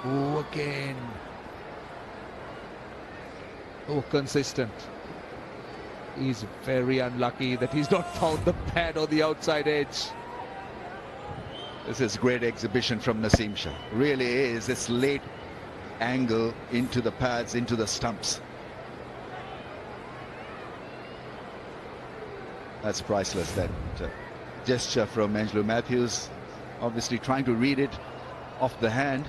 Oh, again. Oh, consistent. He's very unlucky that he's not found the pad or the outside edge. This is great exhibition from Naseem Shah. Really is. This late angle into the pads, into the stumps. That's priceless, that gesture from Angelo Matthews. Obviously trying to read it off the hand.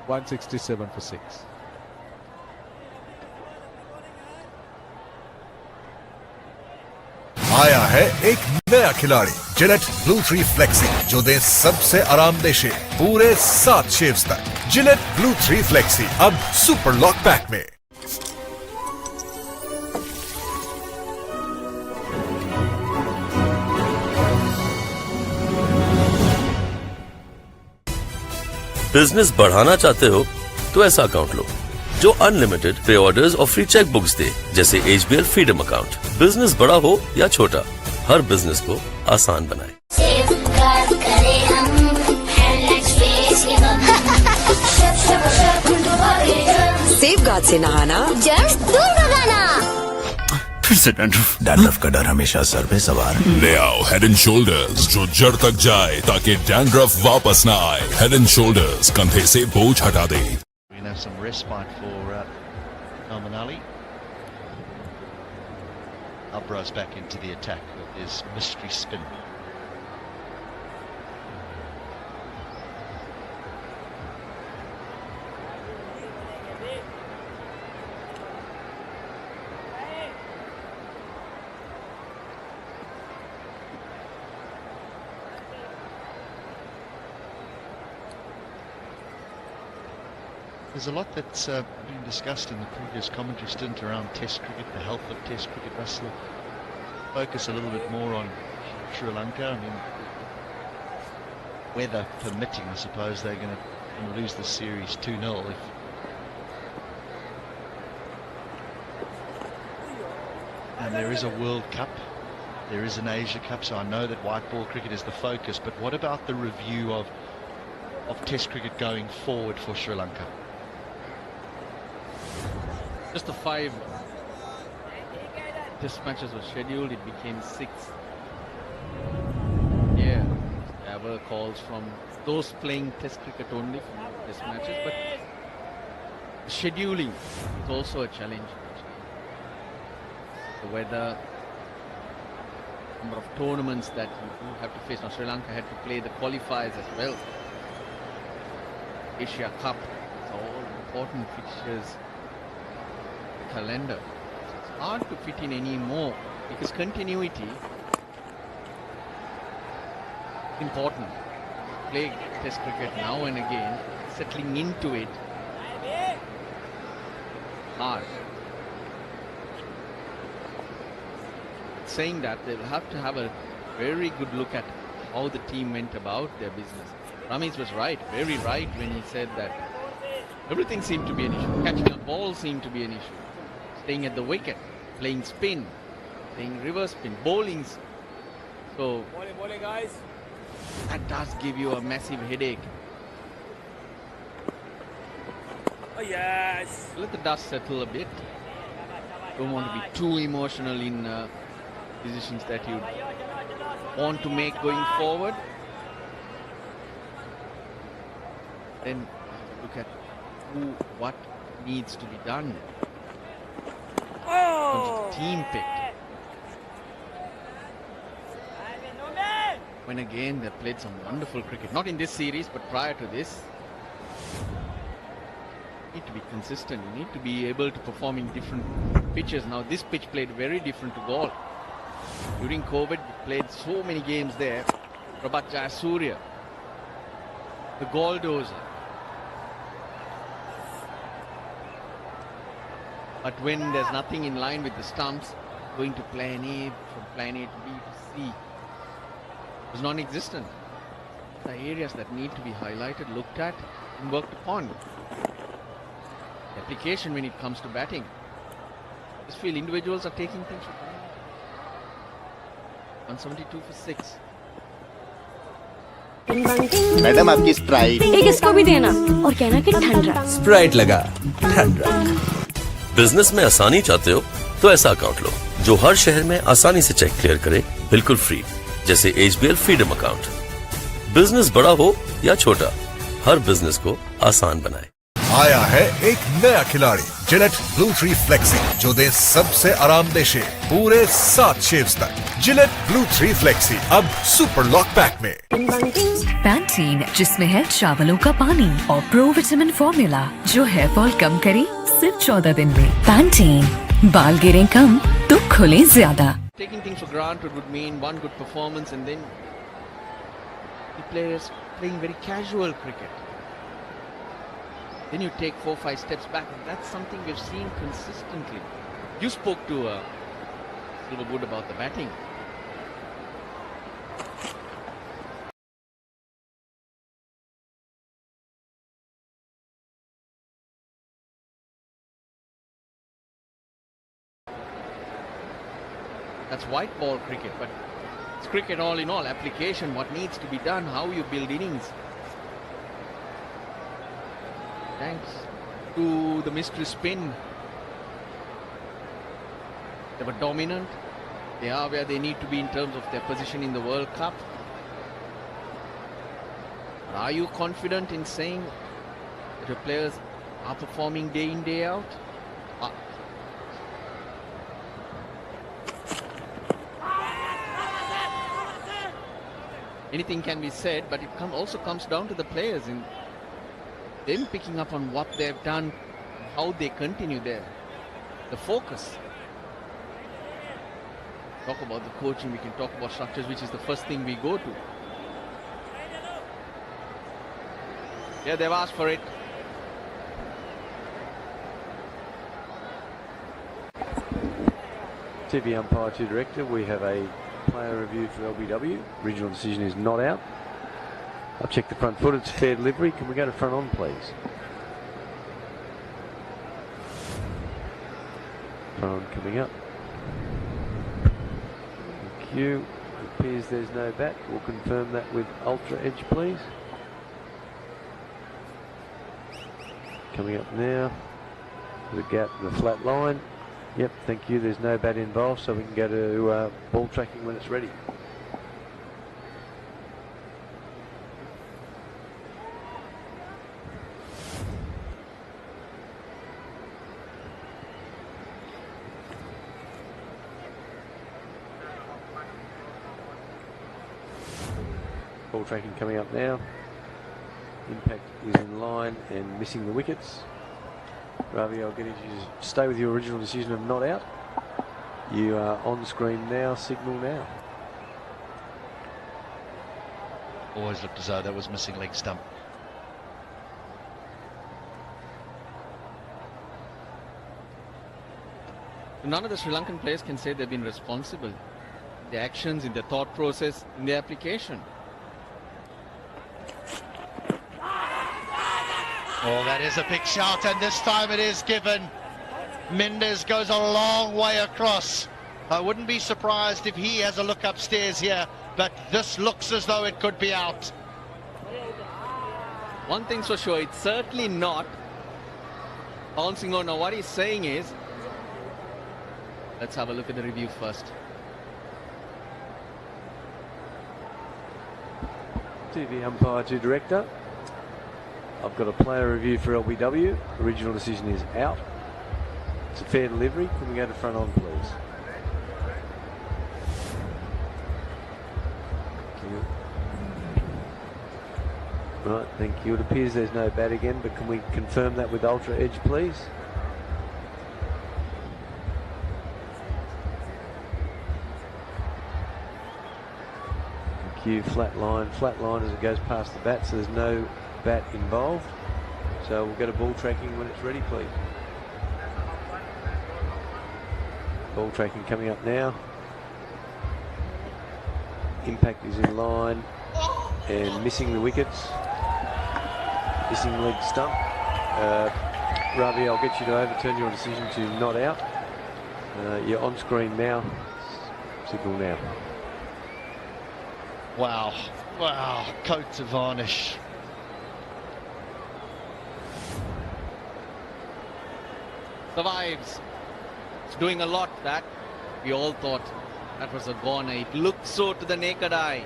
.167 for 6. आया है एक नया खिलाड़ी Gillette blue three flexi जो दे सबसे आरामदेह शेव पूरे 7 shaves तक। जिलेट ब्लू थ्री फ्लेक्सी अब सुपर लॉक पैक में। बिजनेस बढ़ाना चाहते हो तो ऐसा अकाउंट लो जो अनलिमिटेड पे ऑर्डर्स और फ्री चेक बुक्स दे, जैसे HBL फ्रीडम अकाउंट। बिजनेस बड़ा हो या छोटा, हर बिजनेस को आसान बनाए। सेफगार्ड से नहाना, जर्म्स दूर भगाना। फिर से डैंड्रफ। डैंड्रफ का डर हमेशा सर पे सवार। ले आओ हेड एंड शोल्डर्स जो जड़ तक जाए ताकि डैंड्रफ वापस ना आए। हेड एंड शोल्डर्स कंधे से बोझ हटा दे। Some respite for Ali. Ubruz back into the attack with his mystery spin. There's a lot that's been discussed in the previous commentary stint around Test cricket, the health of Test cricket. Russell, focus a little bit more on Sri Lanka. I mean, weather permitting, I suppose they're going to lose the series 2-0 if and there is a World Cup, there is an Asia Cup, so I know that white ball cricket is the focus, but what about the review of Test cricket going forward for Sri Lanka? Just the 5 test matches were scheduled, it became 6. Yeah, there were calls from those playing test cricket only from test matches, but scheduling is also a challenge. The weather, number of tournaments that you do have to face. Now Sri Lanka had to play the qualifiers as well. Asia Cup, it's all important fixtures. Calendar. So it's hard to fit in any more because continuity is important. Play test cricket now and again, settling into it hard. Saying that, they'll have to have a very good look at how the team went about their business. Ramesh was right, very right when he said that everything seemed to be an issue. Catching a ball seemed to be an issue. Staying at the wicket, playing spin, playing reverse spin, bowlings. So bowling, guys. That does give you a massive headache. Oh yes. Let the dust settle a bit. Don't want to be too emotional in decisions that you want to make going forward. Then look at what needs to be done. The team picked. When again they played some wonderful cricket, not in this series but prior to this. You need to be consistent, you need to be able to perform in different pitches. Now this pitch played very different to Gaul. During COVID we played so many games there. Prabhat Jayasuriya, the Galdozer. But when there's nothing in line with the stumps, going to plan A, from plan A to B to C is non-existent. The areas that need to be highlighted, looked at, and worked upon. That application when it comes to batting. I just feel individuals are taking things for granted. 172 for 6. Madam आपकी strike एक इसको भी देना और कहना कि ठंडा Sprite लगा ठंडा। बिजनेस में आसानी चाहते हो तो ऐसा अकाउंट लो जो हर शहर में आसानी से चेक क्लियर करे, बिल्कुल फ्री, जैसे HBL फ्रीडम अकाउंट। बिजनेस बड़ा हो या छोटा, हर बिजनेस को आसान बनाए। आया है एक नया खिलाड़ी जिलेट ब्लू थ्री फ्लेक्सी, जो दे सबसे आरामदेह शेव पूरे 7 शेव्स तक। जिलेट ब्लू थ्री फ्लेक्सी अब सुपर लॉक पैक में। पैंटीन, जिसमें है चावलों का पानी और प्रो विटामिन फॉर्मूला, जो हेयर फॉल कम करे सिर्फ 14 दिन में। पैंटीन, बाल गिरे कम तो खुले ज्यादा। Taking things for granted would mean one good performance and then the players playing very casual cricket. Then you take 4-5 steps back, and that's something we've seen consistently. You spoke to Silverwood about the batting. That's white ball cricket, but it's cricket all in all. Application, what needs to be done, how you build innings. Thanks to the mystery spin. They were dominant. They are where they need to be in terms of their position in the World Cup. Are you confident in saying that your players are performing day in, day out? Anything can be said, but it also comes down to the players in them picking up on what they've done, how they continue there. The focus. Talk about the coaching, we can talk about structures, which is the first thing we go to. Yeah, they've asked for it. TV umpire to director, we have a player review for LBW. Original decision is not out. I'll check the front foot, it's fair delivery. Can we go to front on, please? Front on coming up. Thank you. It appears there's no bat. We'll confirm that with Ultra Edge, please. Coming up now. The gap, the flat line. Yep, thank you. There's no bat involved, so we can go to ball tracking when it's ready. Ball tracking coming up now. Impact is in line and missing the wickets. Ravi, I'll get you to stay with your original decision of not out. You are on screen now, signal now. Always looked as though that was missing leg stump. None of the Sri Lankan players can say they've been responsible. Their actions, in their thought process, in their application. Oh, that is a big shot, and this time it is given. Mendes goes a long way across. I wouldn't be surprised if he has a look upstairs here, but this looks as though it could be out. One thing's for sure, it's certainly not bouncing on. Now what he's saying is, let's have a look at the review first. TV umpire to director. I've got a player review for LBW. Original decision is out. It's a fair delivery. Can we go to front on, please? Thank you. Right, thank you. It appears there's no bat again, but can we confirm that with Ultra Edge, please? Thank you. Flat line as it goes past the bat, so there's no bat involved. So we'll go to ball tracking when it's ready, please. Ball tracking coming up now. Impact is in line and missing the wickets. Missing leg stump. Ravi, I'll get you to overturn your decision to not out. You're on screen now. Signal now. Wow. Wow. Coat to varnish. Survives. It's doing a lot, that. We all thought that was a goner. It looked so to the naked eye.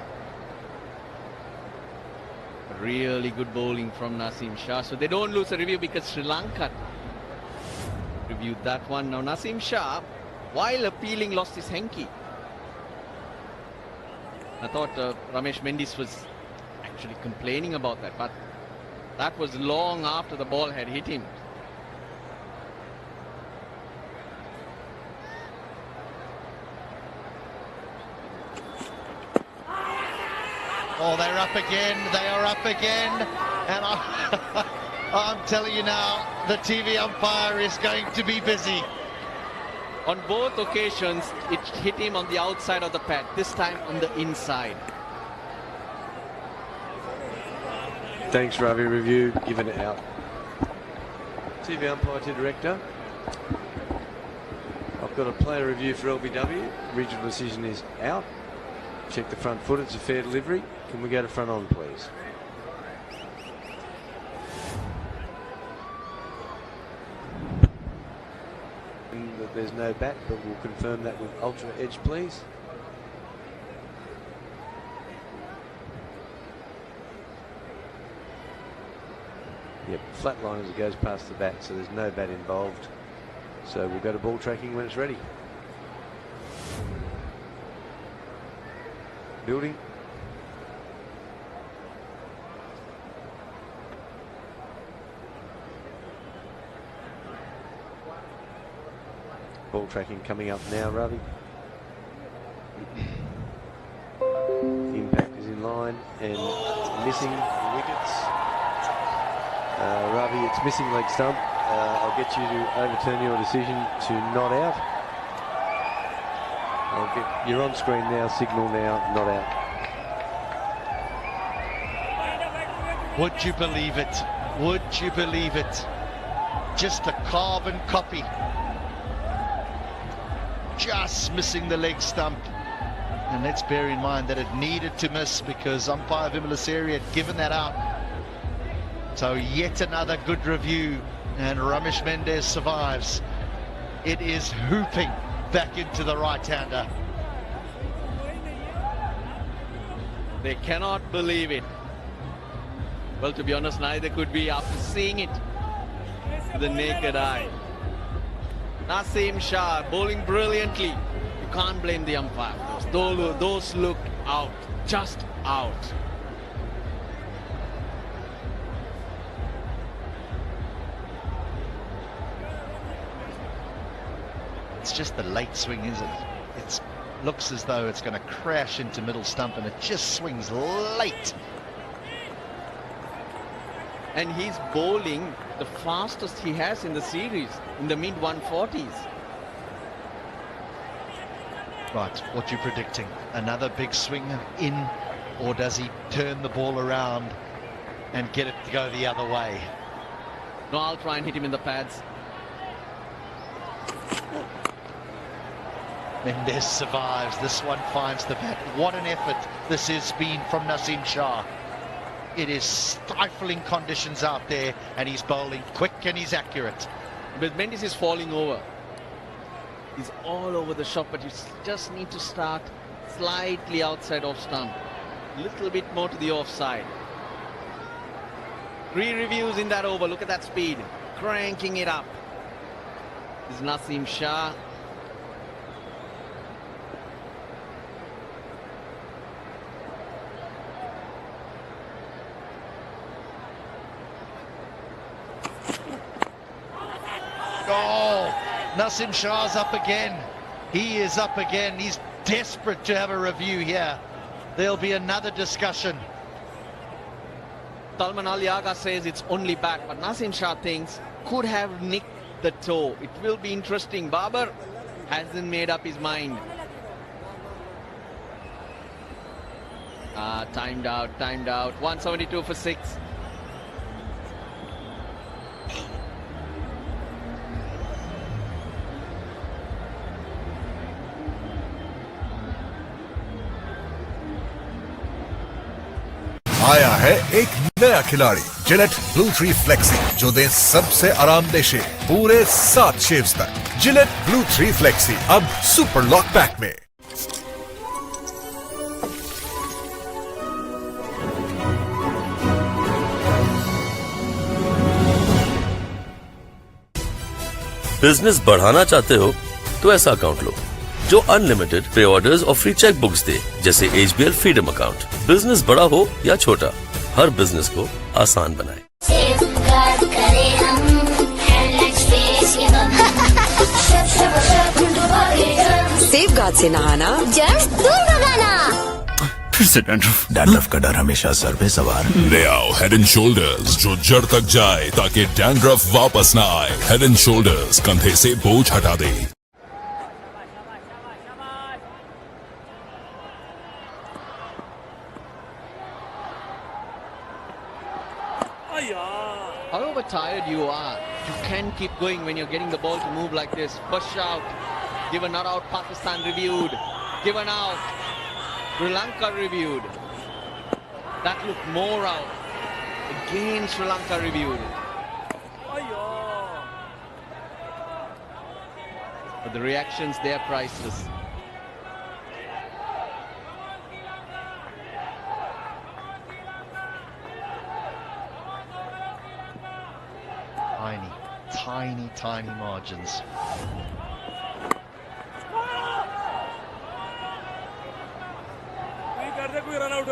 Really good bowling from Naseem Shah. So they don't lose a review because Sri Lanka reviewed that one. Now Naseem Shah, while appealing, lost his hanky. I thought Ramesh Mendis was actually complaining about that, but that was long after the ball had hit him. Oh, they're up again. They are up again. And I'm telling you now, the TV umpire is going to be busy. On both occasions, it hit him on the outside of the pad. This time on the inside. Thanks, Ravi. Review given it out. TV umpire to director. I've got a player review for LBW. Regional decision is out. Check the front foot. It's a fair delivery. Can we go to front on, please? And that there's no bat, but we'll confirm that with ultra edge, please. Yep, flat line as it goes past the bat, so there's no bat involved. So we'll go to ball tracking when it's ready. Building. Ball tracking coming up now, Ravi. Impact is in line and missing wickets. Ravi, it's missing leg stump. I'll get you to overturn your decision to not out. You're on screen now, signal now, not out. Would you believe it? Would you believe it? Just a carbon copy. Just missing the leg stump. And let's bear in mind that it needed to miss because umpire Vimala Sri had given that out. So yet another good review, and Ramesh Mendis survives. It is hooping back into the right-hander. They cannot believe it. Well, to be honest, neither could we after seeing it with the naked eye. Naseem Shah bowling brilliantly. You can't blame the umpire. Those look out, just out. It's just the late swing, isn't it? It looks as though it's going to crash into middle stump, and it just swings late. And he's bowling the fastest he has in the series, in the mid-140s. Right, what are you predicting? Another big swing in, or does he turn the ball around and get it to go the other way? No, I'll try and hit him in the pads. Mendis survives. This one finds the bat. What an effort this has been from Naseem Shah. It is stifling conditions out there, and he's bowling quick and he's accurate. But Mendis is falling over. He's all over the shot, but you just need to start slightly outside off stump. A little bit more to the offside. 3 reviews in that over. Look at that speed. Cranking it up. This is Naseem Shah. Oh, Naseem Shah's up again. He is up again. He's desperate to have a review here. There'll be another discussion. Salman Aliaga says it's only back, but Naseem Shah thinks could have nicked the toe. It will be interesting. Babar hasn't made up his mind. Timed out. 172 for 6. आया है एक नया खिलाड़ी Gillette blue 3 flexi, जो दे सबसे आरामदेह शेव पूरे 7 shaves तक। जिलेट ब्लू 3 फ्लेक्सी अब सुपर लॉक पैक में। बिजनेस बढ़ाना चाहते हो तो ऐसा अकाउंट लो जो अनलिमिटेड पे ऑर्डर्स और फ्री चेक बुक्स दे, जैसे HBL फ्रीडम अकाउंट। बिजनेस बड़ा हो या छोटा, हर बिजनेस को आसान बनाए। सेफगार्ड से नहाना, जर्म्स दूर भगाना। फिर से डैंड्रफ का डर हमेशा सर पे सवार। ले आओ हेड एंड शोल्डर्स, जो जड़ तक जाए ताकि डैंड्रफ वापस ना आए। हेड एंड शोल्डर्स कंधे से बोझ हटा दे। However tired you are, you can keep going when you're getting the ball to move like this. First shout, given not out, Pakistan reviewed, given out, Sri Lanka reviewed. That looked more out. Again Sri Lanka reviewed. But the reactions, they are priceless. Tiny margins. कोई कर दे, कोई run out.